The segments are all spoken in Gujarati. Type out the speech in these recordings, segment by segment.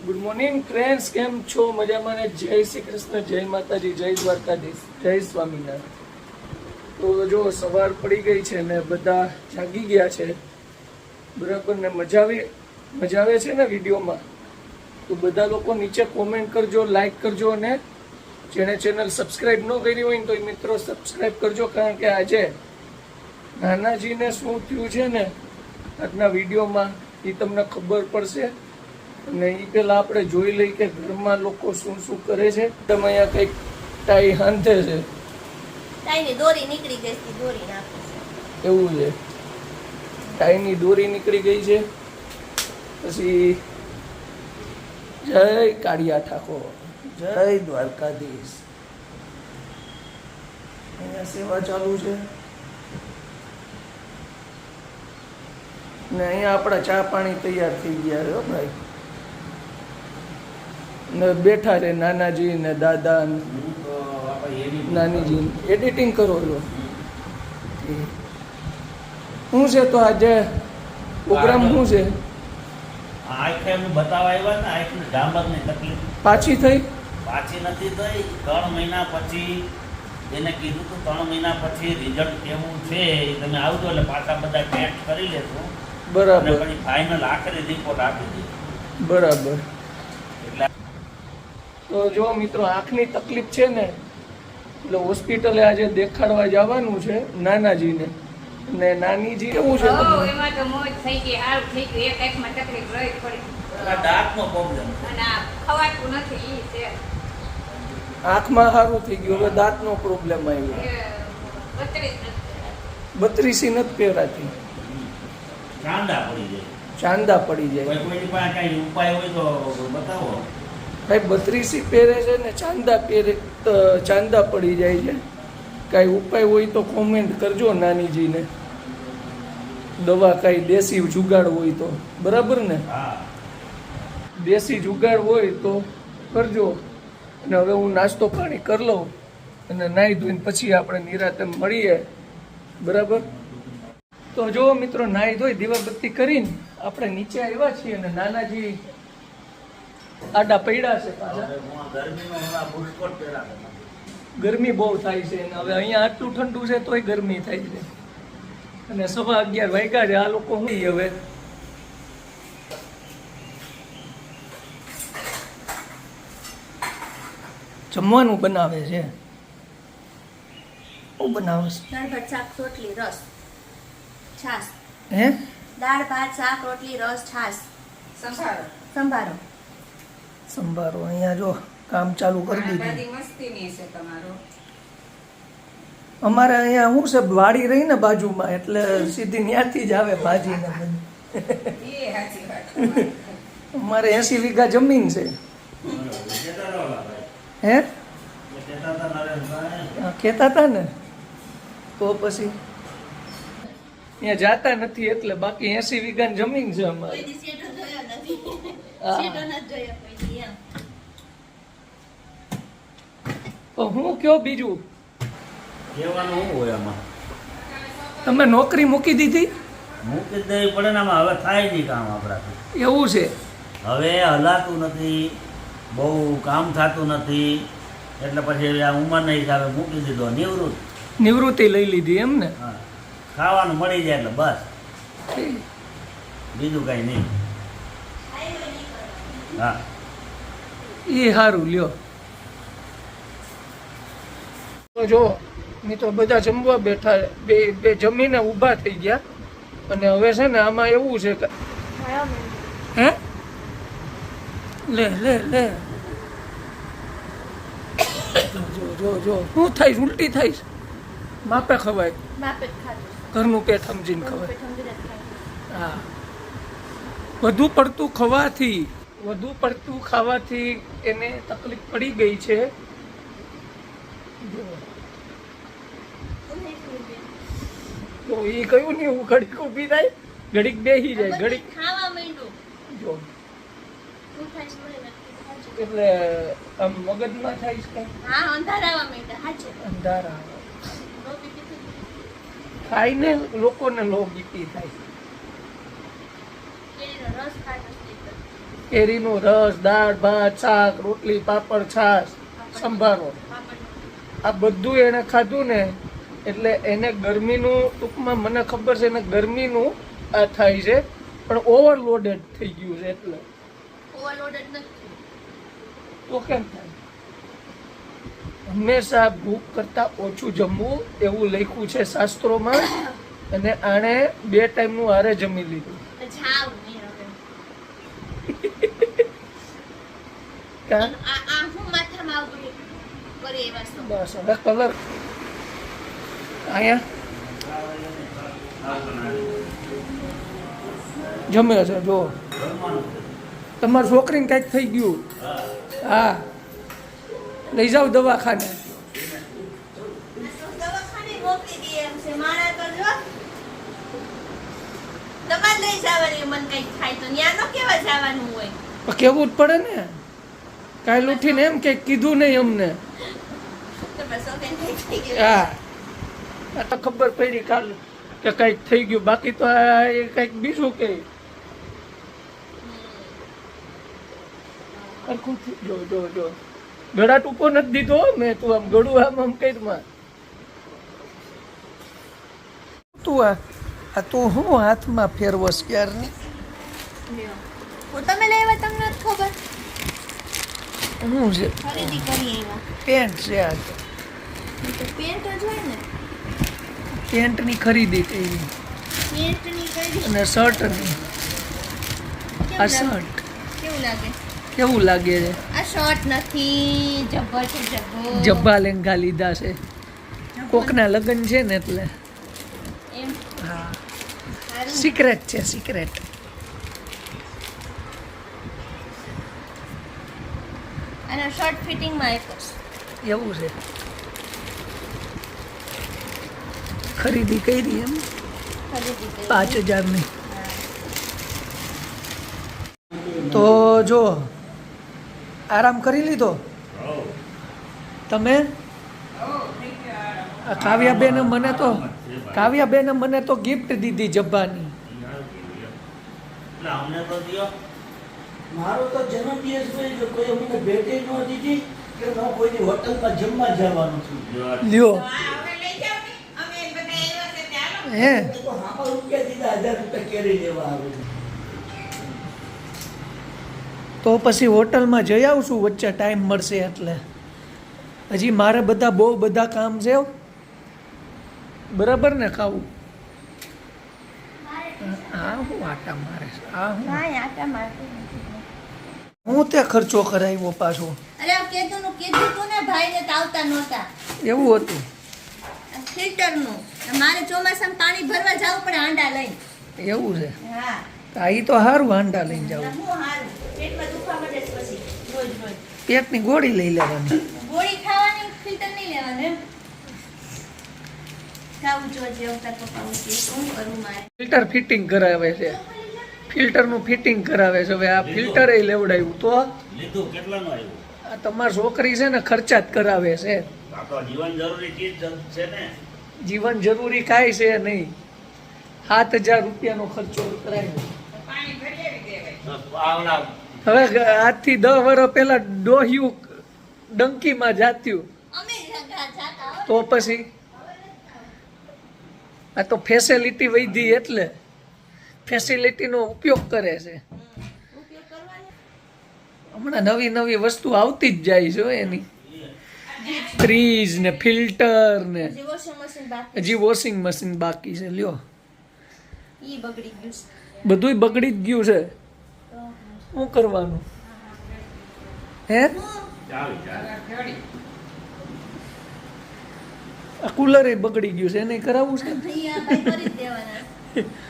ગુડ મોર્નિંગ ફ્રેન્ડ્સ, કેમ છો? મજામાં ને? જય શ્રી કૃષ્ણ, જય માતાજી, જય દ્વારકાધીશ, જય સ્વામિનારાયણ. તો જો સવાર પડી ગઈ છે ને બધા જાગી ગયા છે, બરાબર ને? મજા આવે છે ને વિડીયોમાં? તો બધા લોકો નીચે કોમેન્ટ કરજો, લાઈક કરજો અને જેને ચેનલ સબસ્ક્રાઈબ ન કરી હોય ને તો એ મિત્રો સબસ્ક્રાઈબ કરજો, કારણ કે આજે નાનાજીને શું થયું છે ને આજના વિડીયોમાં એ તમને ખબર પડશે. અને એ પેલા આપણે જોઈ લઈએ કે ઘરમાં લોકો શું શું કરે છે. તમે અહીંયા કંઈક ટાઈ હાંધે છે, ટાઈની દોરી નીકળી ગઈ છે, દોરી નાખી છે. એવું છે, ટાઈની દોરી નીકળી ગઈ છે. પછી જય કાળિયા ઠાકોર, જય દ્વારકાધીશ. અહીંયા સેવા ચાલુ છે ને અહીંયા આપણા ચા પાણી તૈયાર થઈ ગયા છે ભાઈ. ને બેઠા છે નાનાજી ને દાદા નાનીજી. એડિટિંગ કરો છો? શું છે તો આજે પ્રોગ્રામ શું છે? પાછી થઈ? પાછી નથી થઈ. 3 મહિના પછી એને કીધું તો 3 મહિના પછી રિઝલ્ટ કેવું છે એ તમે આવજો એટલે પાછા બધા ટેસ્ટ કરી લેશું. બરાબર. પછી ફાઇનલ આખરી રિપોર્ટ આપી દીધી. બરાબર. એટલે તો જો મિત્રો, આંખની તકલીફ છે ને એટલે હોસ્પિટલે આજે દેખાડવા જવાનું છે નાનાજીને. ને નાનીજી કેવું છે તમને? એમાં તો મોજ થઈ ગઈ, હારું થઈ ગયું. એક આંખમાં તકલીફ રહી પડી દાંતનો પ્રોબ્લેમ અને આ ખવાતું નથી ઈ છે. આંખમાં સારું થઈ ગયું, હવે દાંતનો પ્રોબ્લેમ આવ્યો. એ 32 નથી પહેરાતી, ચાંદા પડી જાય. ચાંદા પડી જાય. કોઈની પાસે કઈ ઉપાય હોય તો બતાવો. ભાઈ 32 પહેરે છે ને ચાંદા પહેરે તો ચાંદા પડી જાય છે. કાંઈ ઉપાય હોય તો કોમેન્ટ કરજો નાનીજીને. દવા કાંઈ દેશી જુગાડ હોય તો, બરાબર ને? હા, દેશી જુગાડ હોય તો કરજો. અને હવે હું નાસ્તો પાણી કરી લઉં અને નાહી ધોઈને પછી આપણે નિરાતે મળીએ, બરાબર? તો જો મિત્રો, નાહી ધોઈ દીવાબત્તી કરીને આપણે નીચે આવ્યા છીએ અને નાનાજી આડા પડ્યા છે પાછા. ગરમીનો હમણાં બુસ્કોટ પહેરાવે. ગરમી બહુ થાય છે અને હવે અહીંયા આટલું ઠંડુ છે તોય ગરમી થાય છે. અને 11:15 વાગ્યા છે. આ લોકો શું હવે જમવાનું બનાવે છે? શું બનાવે છે? દાળ ભાત શાક રોટલી રસ છાશ. હે? દાળ ભાત શાક રોટલી રસ છાશ સંભાળો. સંભારો. સંભારો. અહીંયા જો કામ ચાલુ કરી દીધું. બધી મસ્તીની છે તમારો. અમારે અહીંયા શું છે, વાડી રહી ને બાજુમાં, એટલે સીધી ત્યાંથી જ આવે ભાજી ને બધું. એ સાચી વાત. અમારે 80 વીઘા જમીન છે. હે? કહેતા હતા ને, તો પછી અહીંયા જાતા નથી એટલે. બાકી 80 વીઘાની જમીન છે અમારે. કોઈ દી શેઢો જોયો નથી. હા. શેઢો નથી જોયો કોઈ દી એમ. તો હું કયો બીજું? કહેવાનું શું હોય આમાં? તમે નોકરી મૂકી દીધી? મૂકી જ દેવી પડે ને આમાં. હવે થાય નહીં કામ આપણાથી. એવું છે? હવે હલાતું નથી, બહુ કામ થતું નથી, એટલે પછી આ ઉંમરના હિસાબે મૂકી દીધો. નિવૃત્તિ લઈ લીધી એમ ને? હા, ખાવાનું મળી જાય એટલે બસ, બીજું કાંઈ નહીં. હા, એ સારું લ્યો. તો જો મિત્રો, બધા જમવા બેઠા, બે જમીને ઊભા થઈ ગયા. અને હવે છે ને આમાં એવું છે કે હે લે લે લે જો જો શું થાય? ઉલટી થાય છે? માપે ખવાય, બાપે જ ખાધું. ઘરનું પેટ સમજીને ખવાય. પેટ સમજીને જ ખાધું. હા, વધુ પડતું ખાવાથી એને તકલીફ પડી ગઈ છે. તો એ કયું નહીં, હું ઘડીક ઊભી થાય, ઘડીક બેસી જાય, ઘડીક ખાવા માંડ્યું. જો શું થાય છે મને નથી ખાધું. એટલે આમ મગજમાં થાય છે કઈ હા, અંધારાવા માંડ્યા. હાચે. અંધારા રોટી પીધી. ખાઈને લોકોને લો બીપી થાય. કેરીનો રસ ખાધો છે. કેરીનો રસ, દાળ ભાત, શાક, રોટલી, પાપડ, છાશ, સંભારો, આ બધું એને ખાધું ને એટલે એને ગરમીનું, ટૂંકમાં મને ખબર છે એને ગરમીનું આ થાય છે, પણ ઓવરલોડેડ થઈ ગયું છે એટલે. ઓવરલોડેડ નથી. તો કેમ થાય? હંમેશા ભૂખ કરતાં ઓછું જમવું એવું લખ્યું છે શાસ્ત્રોમાં, અને આણે 2 ટાઈમનું હારે જમી લીધું. જાવ નહીં હવે. કાં? આ હું માથામાં આવું કરી એવા છો. બસ હવે કલર અહીંયા જમે છે. જો તમારી છોકરીને કંઈક થઈ ગયું, હા લઈ જાઓ દવાખાને. દવાખાને મોકલી દઈએ એમ છે. મારા તો જો તમારે લઈ જવાની મન કંઈક થાય તો ન્યા નો કેવા જવાનું હોય. પણ કેવું જ પડે ને, કાલ ઉઠીને એમ કંઈક કીધું નહીં અમને. તો બસ ઓકે થઈ ગયું. હા આ તો ખબર પડી કાલ કે કંઈક થઈ ગયું, બાકી તો આ એ કંઈક બીજું કે સરખું થયું. જો ગળા ટૂંકો નથી દીધો મેં, તું આમ ગળું આમ કઈમાં તું આ તું હું હાથમાં ફેરવસ ક્યારની? હું તમે લેવા તમને નથી ખબર. શું છે? ખરીદી કરી એવા પેન્ટ છે. આ તો પેન્ટ જ હોય ને. પેન્ટની ખરીદી કરી પેન્ટની કરી. અને શર્ટની. આ કેવું લાગે? શર્ટ કેવું લાગે? કેવું લાગે છે? આ શર્ટ નથી, જબ્બર છે જબ્બર. જબ્બા લેંઘા લીધા છે, કોકના લગ્ન છે ને એટલે. એમ હા સારું. સિક્રેટ છે, સિક્રેટ. અને શર્ટ ફિટિંગમાં આપ્યો છે. એવું છે. ખરીદી કરી એમ ખરીદી કરી. 5000ની. તો જો આરામ કરી લીધો તમે? આ કાવ્યાબેને મને તો ગિફ્ટ દીધી જબ્બાની. એટલે અમને તો દિયો. મારો તો જન્મદિવસ હોય એટલે કોઈ અમને ભેટે ન દીધી કે ન કોઈની હોટલમાં જમવા જવાનું છું. લ્યો હવે લઈ જાઓ ને. અમે બધા એવા છે ત્યાં હે તો હામાં રૂપિયા દીધા 1000 રૂપિયા કેરી લેવા આવે. તો પછી હોટલમાં જઈ આવશું વચ્ચે ટાઈમ મળશે એટલે. હજી મારે બહુ બધા કામ છે બરાબર ને? ખાવું આ હું આટા મારે છે? આ હા આટા મારતી નથી. હું તે ખર્ચો કરાવ્યો પાછો? અરે આ કીધું તું ને ભાઈને તો આવતા નહોતા. એવું હતું? ફિલ્ટરનું મારે ચોમાસામાં પાણી ભરવા જવું પડે હાંડા લઈને. એવું છે? હા આ ઈ તો સારું, હાંડા લઈને જાવ. હું હારું પેટમાં દુખવા મળે છે પછી રોજ પેટની ગોળી લઈ લેવાની. ગોળી ખાવાની, ફિલ્ટર નહીં લેવાનું એમ. ખાવું જોઈએ અવતાર પપ્પા ઉઠે શું કરું મારે. ફિલ્ટર ફિટિંગ કરાવે છે, ફિલ્ટરનું ફિટિંગ કરાવે છે. હવે આ ફિલ્ટર એ લેવડાવ્યું તો લીધું કેટલાનું આવ્યું? આ તમારી છોકરી છે ને ખર્ચા જ કરાવે છે. આ તો જીવન જરૂરી ચીજ છે ને. જીવન જરૂરી કાંઈ છે નહીં. 7000 રૂપિયાનો ખર્ચો કરાવ્યો. પાણી ભરી આવી દેવાય. આવલા હવે આજથી 10 વર્ષ પહેલા ડોહ્યું ડંકીમાં જાત્યું અમે જાતા હો. તો પછી આ તો ફેસિલિટી વધી એટલે ફેસિલિટીનો ઉપયોગ કરે છે. ઉપયોગ કરવાનો. હમણાં નવી વસ્તુ આવતી જ જાય છે હો એની. ફ્રીજ ને ફિલ્ટર ને જે વોશિંગ મશીન બાકી હજી વોશિંગ મશીન બાકી છે. લ્યો ઈ બગડી ગયું છે. બધુંય બગડી જ ગયું છે. તો શું કરવાનું હે? ઘડી. આ કુલર એ બગડી ગયું છે, એને કરાવવું છે. અહીંયા ભાઈ કરી જ દેવાના.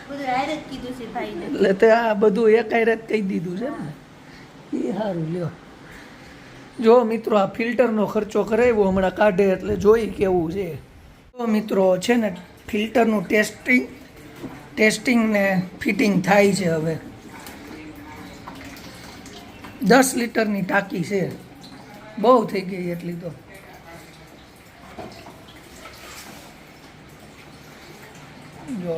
બધું હારે જ કીધું છે ભાઈને. એટલે તે આ બધું એકાયરે જ કહી દીધું છે ને. એ સારું. લ્યો જો મિત્રો આ ફિલ્ટરનો ખર્ચો કરાવ્યો હમણાં કાઢે એટલે જોઈ કેવું છે. તો મિત્રો છે ને ફિલ્ટરનું ટેસ્ટિંગ ને ફિટિંગ થાય છે. હવે 10 લીટરની ટાંકી છે, બહુ થઈ ગઈ એટલી તો. જો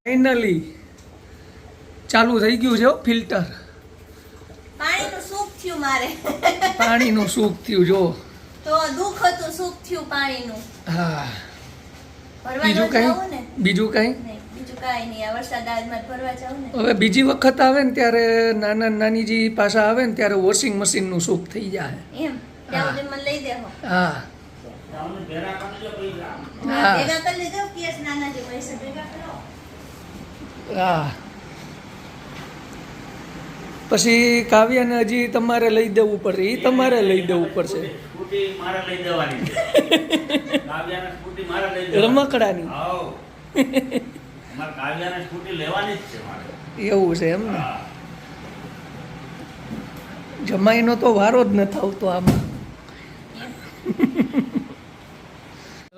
ફાઇનલી ચાલુ થઈ ગયું છે ફિલ્ટર. પાણીનું સુખ થયું મારે. પાણીનું સુખ થયું જો. તો દુઃખ હતું, સુખ થયું પાણીનું. હા. ભરવા બીજું ન જાવું કઈ ને? બીજું કઈ નહીં, બીજું કાંઈ નહીં. આ વરસાદ આદમાં ભરવા જાવું ને. હવે બીજી વખત આવે ને ત્યારે નાના નાનીજી પાછા આવે ને ત્યારે વોશિંગ મશીનનું સુખ થઈ જાય. એમ ત્યાં સુધી મને લઈ દેહો. હા તમને ભેરા કરજો પૈસા. હા. ભેગા કરી લીધો કેસ નાના જે પૈસા ભેગા કરો. હા. પછી કાવ્યાને હજી તમારે લઈ દેવું પડશે. એ તમારે લઈ દેવું પડશે. સ્કૂટી મારે લઈ દેવાની છે. કાવ્યાને સ્કૂટી મારે લઈ દેવાની. રમકડાની આવો. મારે કાવ્યાને સ્કૂટી લેવાની જ છે મારે. એવું છે એમ ને. હા. જમાઈનો તો વારો જ નથી આવતો આમાં.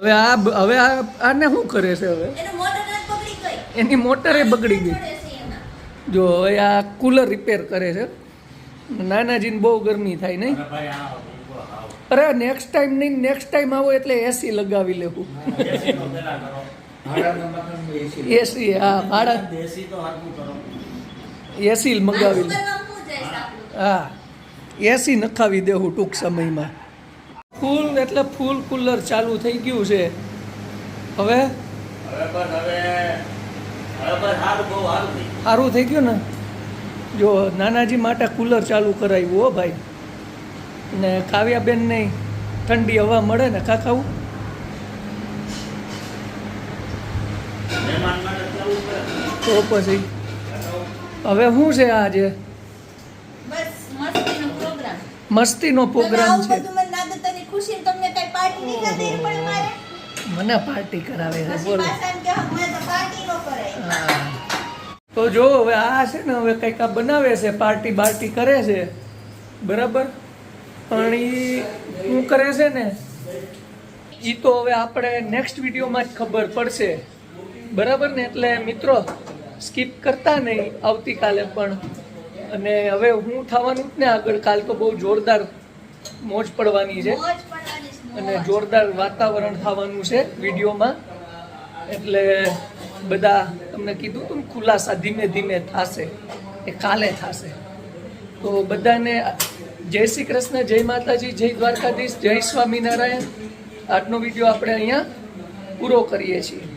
હવે આને શું કરે છે હવે? એનું મોટર નટ પકડી ગઈ. એની મોટરે બગડી ગઈ. છોડે છે એમાં. જો હવે આ કુલર રિપેર કરે છે. નાનાજીને બહુ ગરમી થાય નહીં? અરે ભાઈ આવો, આવો. અરે નેક્સ્ટ ટાઈમ નહીં, નેક્સ્ટ ટાઈમ આવો એટલે એસી લગાવી લેવું. દેશીનો પેલા કરો. ભાડાના મકાનમાં એસી. એસી હા ભાડા દેશી તો હરખું કરો. એસી મગાવી લે. કરવામાં શું જાય છે આપણું? હા એસી નખાવી દેવું ટૂંક સમયમાં. ફૂલ એટલે ફૂલ કુલર ચાલુ થઈ ગયું છે. હવે હવે બસ સારું, બહુ સારું થઈ ગયું. સારું થઈ ગયું ને. જો નાનાજી માટે કુલર ચાલુ કરાવ્યું હો ભાઈ. ને કાવ્યાબેન નહીં ઠંડી હવા મળે ને કાકાવું. મહેમાન માટે કરવું પડે. તો પછી હવે શું છે આજે? બસ મસ્તીનો પ્રોગ્રામ. મસ્તીનો તમે પ્રોગ્રામ આવું છે. બધું મને નાગતની ખુશી તમને કઈ પાર્ટી નહીં કરવી પડે મારે. મને પાર્ટી કરાવે છે પછી બોલો. પાછા એમ કે હા, મને તો પાર્ટી ન કરાય. હા. તો જો હવે આ છે ને હવે કંઈક આ બનાવે છે, પાર્ટી બાર્ટી કરે છે બરાબર. પણ એ શું કરે છે ને એ તો હવે આપણે નેક્સ્ટ વિડીયોમાં જ ખબર પડશે બરાબર ને. એટલે મિત્રો સ્કીપ કરતા નહીં આવતીકાલે પણ. અને હવે હું થવાનું જ ને આગળ. કાલ તો બહુ જોરદાર મોજ પડવાની છે મોજ પડવાની છે, અને મોજ. જોરદાર વાતાવરણ થવાનું છે વિડીયોમાં. એટલે બધા તમને કીધું તું ને ખુલાસા ધીમે ધીમે થશે, એ કાલે થશે. તો બધાને જય શ્રી કૃષ્ણ, જય માતાજી, જય દ્વારકાધીશ, જય સ્વામિનારાયણ. આજનો વિડીયો આપણે અહીંયા પૂરો કરીએ છીએ.